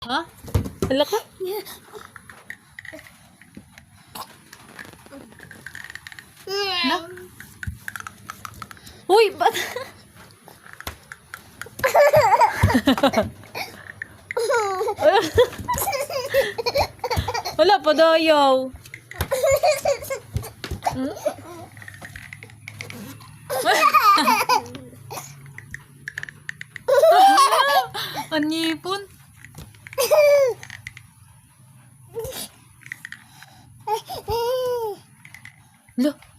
Ha? Hala ka? Na? Uy, ba't? Wala pa dayaw. Hmm? Anipon. Lo.